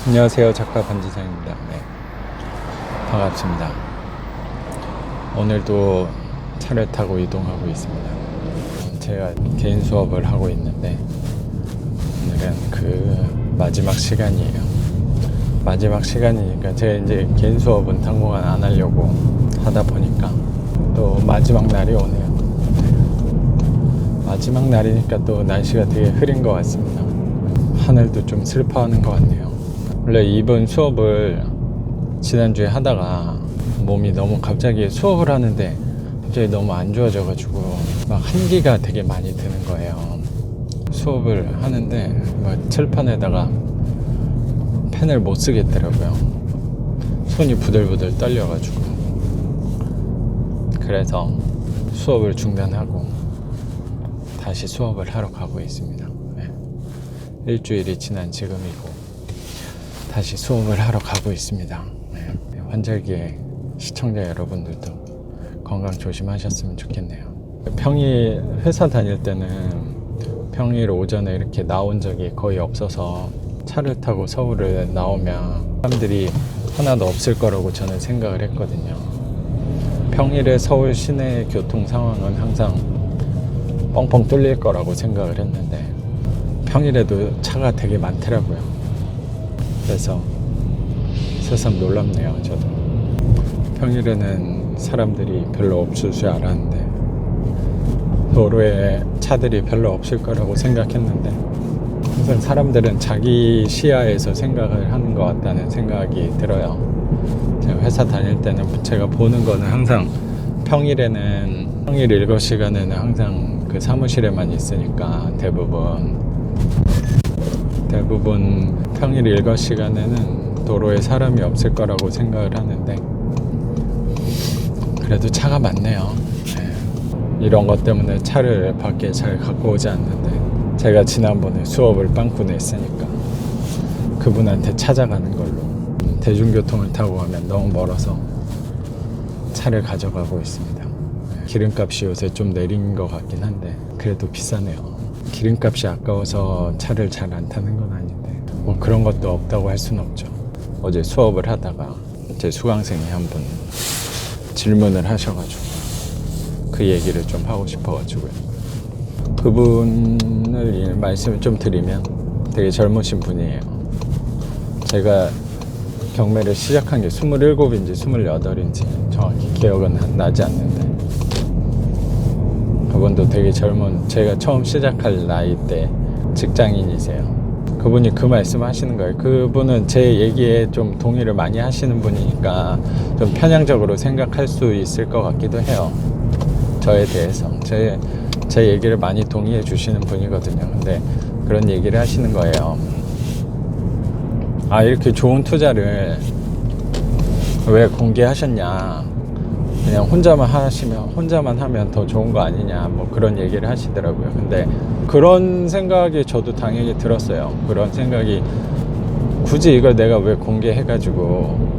안녕하세요. 작가 반지상입니다. 네, 반갑습니다. 오늘도 차를 타고 이동하고 있습니다. 제가 개인 수업을 하고 있는데 오늘은 그 마지막 시간이에요. 마지막 시간이니까 제가 이제 개인 수업은 당분간 안 하려고 하다 보니까 또 마지막 날이 오네요. 마지막 날이니까 또 날씨가 되게 흐린 것 같습니다. 하늘도 좀 슬퍼하는 것 같네요. 원래 이번 수업을 지난주에 하다가 몸이 너무 갑자기 수업을 하는데 갑자기 너무 안 좋아져가지고 막 한기가 되게 많이 드는 거예요. 수업을 하는데 막 칠판에다가 펜을 못 쓰겠더라고요. 손이 부들부들 떨려가지고. 그래서 수업을 중단하고 다시 수업을 하러 가고 있습니다. 네. 일주일이 지난 지금이고 다시 수업을 하러 가고 있습니다. 네. 환절기에 시청자 여러분들도 건강 조심하셨으면 좋겠네요. 평일 회사 다닐 때는 평일 오전에 이렇게 나온 적이 거의 없어서 차를 타고 서울을 나오면 사람들이 하나도 없을 거라고 저는 생각을 했거든요. 평일에 서울 시내 교통 상황은 항상 뻥뻥 뚫릴 거라고 생각을 했는데 평일에도 차가 되게 많더라고요. 그래서 새삼 놀랍네요. 저도 평일에는 사람들이 별로 없을 줄 알았는데 도로에 차들이 별로 없을 거라고 생각했는데 항상 사람들은 자기 시야에서 생각을 하는 것 같다는 생각이 들어요. 제가 회사 다닐 때는 제가 보는 거는 항상 평일 일과 시간에는 항상 그 사무실에만 있으니까 대부분 평일 일과 시간에는 도로에 사람이 없을 거라고 생각을 하는데 그래도 차가 많네요. 네. 이런 것 때문에 차를 밖에 잘 갖고 오지 않는데 제가 지난번에 수업을 빵꾸 냈으니까 그분한테 찾아가는 걸로 대중교통을 타고 가면 너무 멀어서 차를 가져가고 있습니다. 네. 기름값이 요새 좀 내린 것 같긴 한데 그래도 비싸네요. 기름값이 아까워서 차를 잘 안 타는 건 아닌데 뭐 그런 것도 없다고 할 수는 없죠. 어제 수업을 하다가 제 수강생이 한 분 질문을 하셔가지고 그 얘기를 좀 하고 싶어가지고요. 그분을 말씀을 좀 드리면 되게 젊으신 분이에요. 제가 경매를 시작한 게 27인지 28인지 정확히 기억은 나지 않는데 그분도 되게 젊은 제가 처음 시작할 나이 때 직장인이세요. 그분이 그 말씀 하시는 거예요. 그분은 제 얘기에 좀 동의를 많이 하시는 분이니까 좀 편향적으로 생각할 수 있을 것 같기도 해요. 저에 대해서 제 얘기를 많이 동의해 주시는 분이거든요. 근데 그런 얘기를 하시는 거예요. 아, 이렇게 좋은 투자를 왜 공개하셨냐, 그냥 혼자만 하면 더 좋은 거 아니냐, 뭐 그런 얘기를 하시더라고요. 근데 그런 생각이 저도 당연히 들었어요. 그런 생각이 굳이 이걸 내가 왜 공개해가지고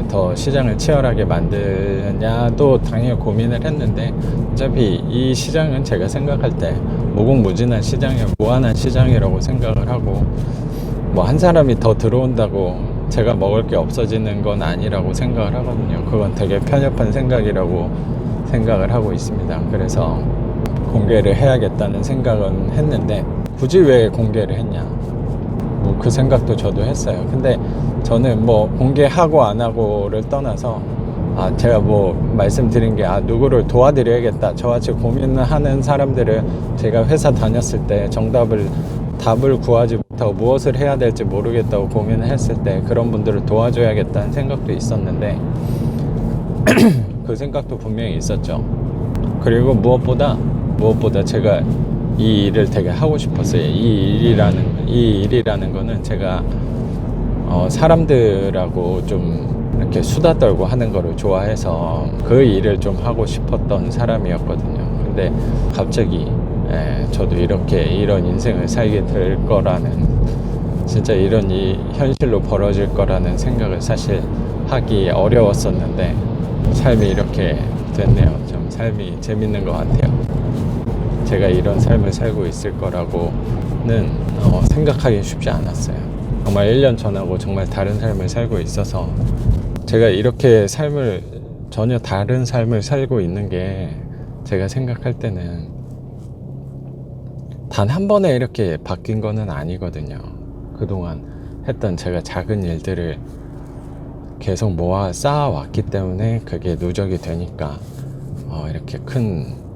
더 시장을 치열하게 만드냐도 당연히 고민을 했는데 어차피 이 시장은 제가 생각할 때 무궁무진한 시장이에요. 무한한 시장이라고 생각을 하고 뭐 한 사람이 더 들어온다고 제가 먹을 게 없어지는 건 아니라고 생각을 하거든요. 그건 되게 편협한 생각이라고 생각을 하고 있습니다. 그래서 공개를 해야겠다는 생각은 했는데 굳이 왜 공개를 했냐, 뭐 그 생각도 저도 했어요. 근데 저는 뭐 공개하고 안 하고를 떠나서 제가 뭐 말씀드린 게 누구를 도와드려야겠다, 저같이 고민하는 사람들을 제가 회사 다녔을 때 답을 구하지 못하고 무엇을 해야 될지 모르겠다고 고민을 했을 때 그런 분들을 도와줘야겠다는 생각도 있었는데 그 생각도 분명히 있었죠. 그리고 무엇보다 제가 이 일을 되게 하고 싶었어요. 이 일이라는 거는 제가 사람들하고 좀 이렇게 수다 떨고 하는 거를 좋아해서 그 일을 좀 하고 싶었던 사람이었거든요. 근데 갑자기 저도 이런 인생을 살게 될 거라는, 진짜 이런 현실로 벌어질 거라는 생각을 사실 하기 어려웠었는데 삶이 이렇게 됐네요. 좀 삶이 재밌는 것 같아요. 제가 이런 삶을 살고 있을 거라고는 생각하기 쉽지 않았어요. 정말 1년 전하고 정말 다른 삶을 살고 있어서 제가 이렇게 전혀 다른 삶을 살고 있는 게 제가 생각할 때는 단 한 번에 이렇게 바뀐 거는 아니거든요. 그동안 했던 제가 작은 일들을 계속 모아 쌓아왔기 때문에 그게 누적이 되니까 이렇게 큰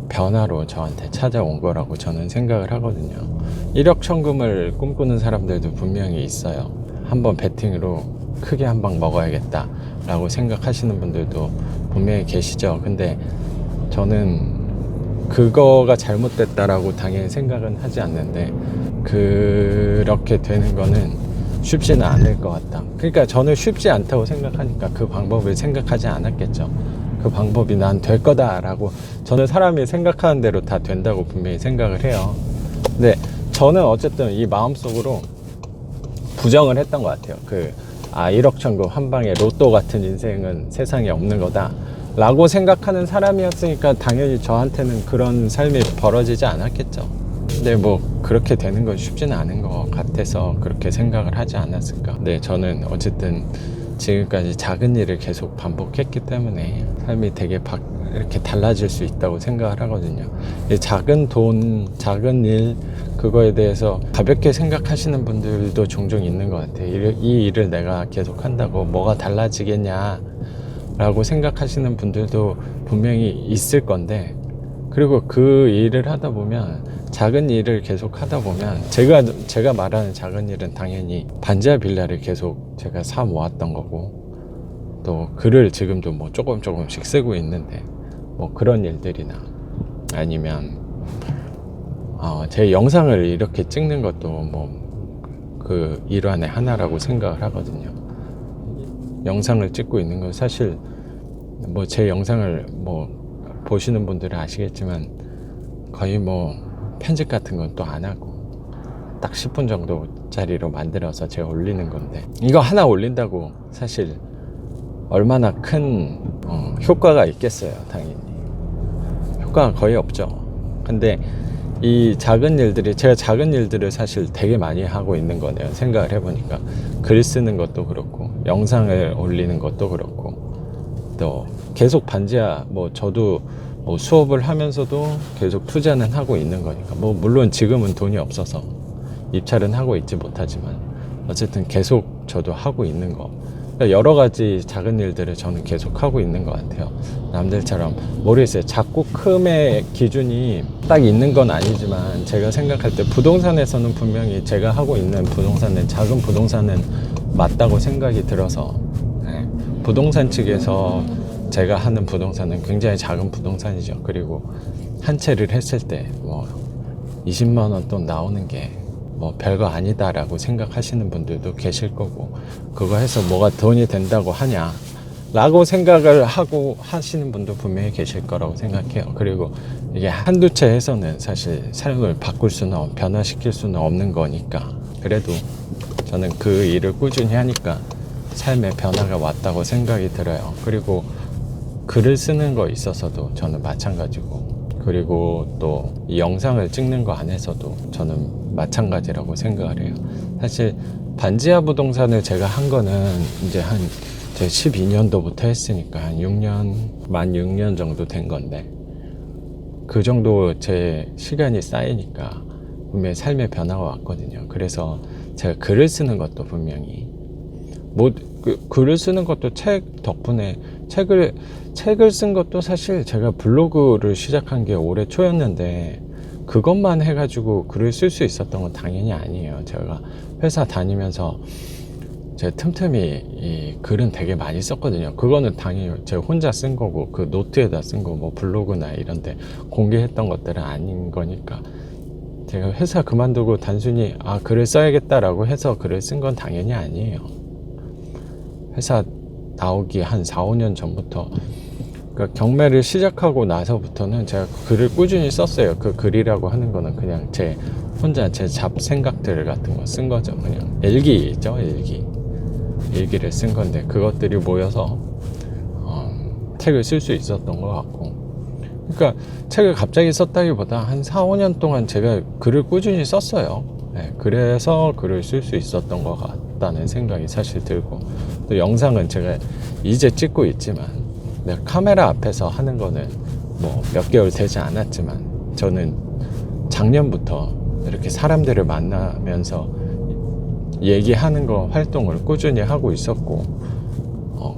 변화로 저한테 찾아온 거라고 저는 생각을 하거든요. 1억 천금을 꿈꾸는 사람들도 분명히 있어요. 한번 배팅으로 크게 한 방 먹어야겠다 라고 생각하시는 분들도 분명히 계시죠. 근데 저는 그거가 잘못됐다라고 당연히 생각은 하지 않는데, 그렇게 되는 거는 쉽지는 않을 것 같다. 그러니까 저는 쉽지 않다고 생각하니까 그 방법을 생각하지 않았겠죠. 그 방법이 난 될 거다라고, 저는 사람이 생각하는 대로 다 된다고 분명히 생각을 해요. 근데 저는 어쨌든 이 마음속으로 부정을 했던 것 같아요. 1억 천금 한 방에 로또 같은 인생은 세상에 없는 거다 라고 생각하는 사람이었으니까 당연히 저한테는 그런 삶이 벌어지지 않았겠죠. 근데 뭐 그렇게 되는 건 쉽지는 않은 것 같아서 그렇게 생각을 하지 않았을까. 네, 저는 어쨌든 지금까지 작은 일을 계속 반복했기 때문에 삶이 되게 이렇게 달라질 수 있다고 생각을 하거든요. 작은 돈, 작은 일, 그거에 대해서 가볍게 생각하시는 분들도 종종 있는 것 같아요. 이 일을 내가 계속 한다고 뭐가 달라지겠냐 라고 생각하시는 분들도 분명히 있을 건데, 그리고 그 일을 하다 보면, 작은 일을 계속 하다 보면, 제가 말하는 작은 일은 당연히 반지하 빌라를 계속 제가 사 모았던 거고, 또 글을 지금도 뭐 조금씩 쓰고 있는데, 뭐 그런 일들이나 아니면 제 영상을 이렇게 찍는 것도 뭐 그 일환의 하나라고 생각을 하거든요. 영상을 찍고 있는 건 사실 뭐 제 영상을 뭐 보시는 분들은 아시겠지만 거의 뭐 편집 같은 건 또 안 하고 딱 10분 정도짜리로 만들어서 제가 올리는 건데, 이거 하나 올린다고 사실 얼마나 큰 효과가 있겠어요. 당연히 효과가 거의 없죠. 근데 이 작은 일들이, 제가 작은 일들을 사실 되게 많이 하고 있는 거네요. 생각을 해보니까 글 쓰는 것도 그렇고 영상을 올리는 것도 그렇고, 또 계속 반지하, 뭐 저도 뭐 수업을 하면서도 계속 투자는 하고 있는 거니까, 뭐 물론 지금은 돈이 없어서 입찰은 하고 있지 못하지만 어쨌든 계속 저도 하고 있는 거, 여러 가지 작은 일들을 저는 계속 하고 있는 것 같아요. 남들처럼 모르겠어요. 작고 큼의 기준이 딱 있는 건 아니지만, 제가 생각할 때 부동산에서는 분명히 제가 하고 있는 부동산은, 작은 부동산은 맞다고 생각이 들어서, 부동산 측에서 제가 하는 부동산은 굉장히 작은 부동산이죠. 그리고 한 채를 했을 때 뭐 20만 원 돈 나오는 게 뭐 별거 아니다라고 생각하시는 분들도 계실 거고, 그거 해서 뭐가 돈이 된다고 하냐 라고 생각을 하고 하시는 분도 분명히 계실 거라고 생각해요. 그리고 이게 한두 채 해서는 사실 삶을 바꿀 수는, 변화시킬 수는 없는 거니까, 그래도 저는 그 일을 꾸준히 하니까 삶의 변화가 왔다고 생각이 들어요. 그리고 글을 쓰는 거 있어서도 저는 마찬가지고, 그리고 또 이 영상을 찍는 거 안에서도 저는 마찬가지라고 생각을 해요. 사실 반지하 부동산을 제가 한 거는 이제 제 12년도부터 했으니까 한 6년 정도 된 건데, 그 정도 제 시간이 쌓이니까 분명히 삶의 변화가 왔거든요. 그래서 제가 글을 쓰는 것도 분명히, 글을 쓰는 것도 책 덕분에, 책을 쓴 것도 사실 제가 블로그를 시작한 게 올해 초였는데, 그것만 해가지고 글을 쓸 수 있었던 건 당연히 아니에요. 제가 회사 다니면서 제가 틈틈이 이 글은 되게 많이 썼거든요. 그거는 당연히 제가 혼자 쓴 거고, 그 노트에다 쓴 거, 뭐 블로그나 이런 데 공개했던 것들은 아닌 거니까, 제가 회사 그만두고 단순히 글을 써야겠다라고 해서 글을 쓴 건 당연히 아니에요. 회사 나오기 한 4, 5년 전부터, 그러니까 경매를 시작하고 나서부터는 제가 글을 꾸준히 썼어요. 그 글이라고 하는 거는 그냥 혼자 제 잡생각들 같은 거 쓴 거죠. 그냥 일기 있죠, 일기를 쓴 건데, 그것들이 모여서 책을 쓸 수 있었던 것 같고, 그러니까 책을 갑자기 썼다기보다 한 4, 5년 동안 제가 글을 꾸준히 썼어요. 네, 그래서 글을 쓸 수 있었던 것 같다는 생각이 사실 들고, 또 영상은 제가 이제 찍고 있지만 내가 카메라 앞에서 하는 거는 뭐 몇 개월 되지 않았지만 저는 작년부터 이렇게 사람들을 만나면서 얘기하는 거 활동을 꾸준히 하고 있었고,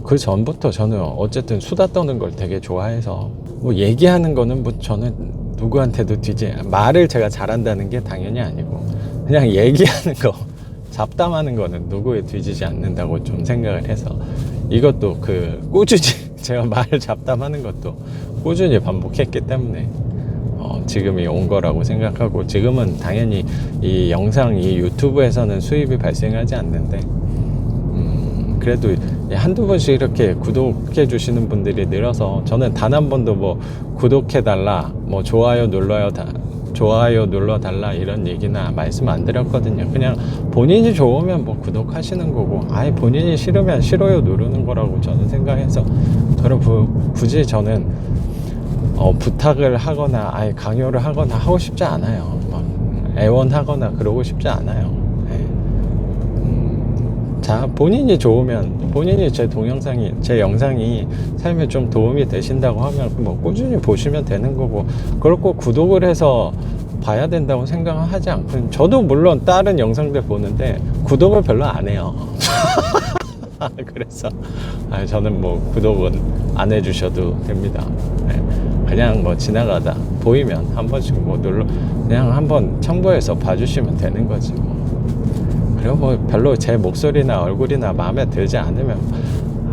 그 전부터 저는 어쨌든 수다 떠는 걸 되게 좋아해서 뭐 얘기하는 거는 뭐 저는 누구한테도 말을 제가 잘한다는 게 당연히 아니고 그냥 얘기하는 거, 잡담하는 거는 누구에 뒤지지 않는다고 좀 생각을 해서, 이것도 꾸준히 제가 말을 잡담하는 것도 꾸준히 반복했기 때문에 지금이 온 거라고 생각하고, 지금은 당연히 이 영상이 유튜브에서는 수입이 발생하지 않는데 그래도 한두 번씩 이렇게 구독해 주시는 분들이 늘어서, 저는 단 한 번도 뭐 구독해 달라, 뭐 좋아요 눌러 달라 이런 얘기나 말씀 안 드렸거든요. 그냥 본인이 좋으면 뭐 구독하시는 거고, 아예 본인이 싫으면 싫어요 누르는 거라고 저는 생각해서, 굳이 저는 부탁을 하거나 아예 강요를 하거나 하고 싶지 않아요. 막 애원하거나 그러고 싶지 않아요. 네. 자, 본인이 좋으면, 본인이 제 영상이 삶에 좀 도움이 되신다고 하면 뭐 꾸준히 보시면 되는 거고, 그걸 꼭 구독을 해서 봐야 된다고 생각하지 않고, 저도 물론 다른 영상들 보는데 구독을 별로 안 해요. 그래서 저는 뭐 구독은 안 해주셔도 됩니다. 네. 그냥 뭐 지나가다 보이면 한 번씩 뭐 그냥 한번 첨부해서 봐주시면 되는 거지 뭐. 그리고 뭐 별로 제 목소리나 얼굴이나 마음에 들지 않으면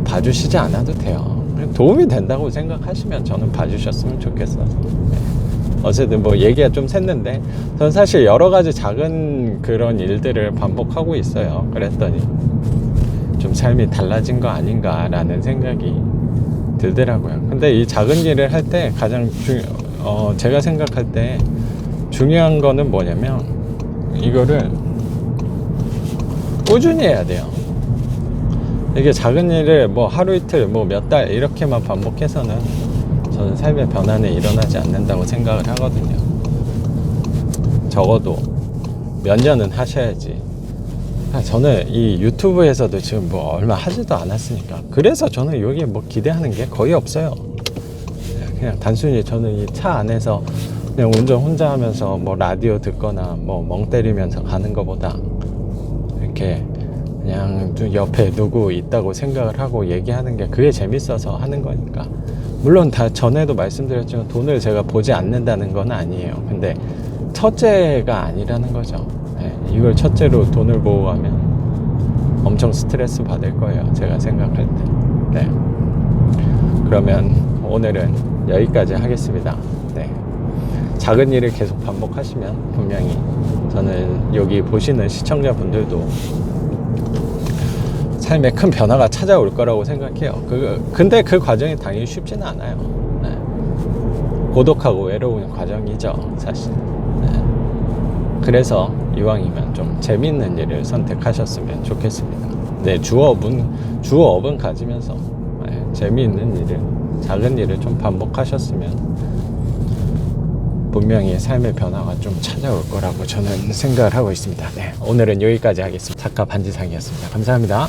봐주시지 않아도 돼요. 도움이 된다고 생각하시면 저는 봐주셨으면 좋겠어요. 네. 어쨌든 뭐 얘기가 좀 샜는데, 저는 사실 여러 가지 작은 그런 일들을 반복하고 있어요. 그랬더니 좀 삶이 달라진 거 아닌가라는 생각이 들더라고요. 근데 이 작은 일을 할 때 가장 제가 생각할 때 중요한 거는 뭐냐면, 이거를 꾸준히 해야 돼요. 이게 작은 일을 뭐 하루 이틀 뭐 몇 달 이렇게만 반복해서는 저는 삶의 변화는 일어나지 않는다고 생각을 하거든요. 적어도 몇 년은 하셔야지. 저는 이 유튜브에서도 지금 뭐 얼마 하지도 않았으니까, 그래서 저는 여기 뭐 기대하는 게 거의 없어요. 그냥 단순히 저는 이 차 안에서 그냥 운전 혼자 하면서 뭐 라디오 듣거나 뭐 멍 때리면서 가는 것보다 이렇게 그냥 옆에 누구 있다고 생각을 하고 얘기하는 게, 그게 재밌어서 하는 거니까. 물론 다 전에도 말씀드렸지만 돈을 제가 보지 않는다는 건 아니에요. 근데 첫째가 아니라는 거죠. 네, 이걸 첫째로 돈을 보고 가면 엄청 스트레스 받을 거예요, 제가 생각할 때. 네. 그러면 오늘은 여기까지 하겠습니다. 네. 작은 일을 계속 반복하시면 분명히, 저는 여기 보시는 시청자분들도 삶에 큰 변화가 찾아올 거라고 생각해요. 근데 그 과정이 당연히 쉽지는 않아요. 네. 고독하고 외로운 과정이죠, 사실. 네. 그래서 이왕이면 좀 재밌는 일을 선택하셨으면 좋겠습니다. 네, 주어업은 가지면서 재미있는 일을, 작은 일을 좀 반복하셨으면 분명히 삶의 변화가 좀 찾아올 거라고 저는 생각을 하고 있습니다. 네, 오늘은 여기까지 하겠습니다. 작가 반지상이었습니다. 감사합니다.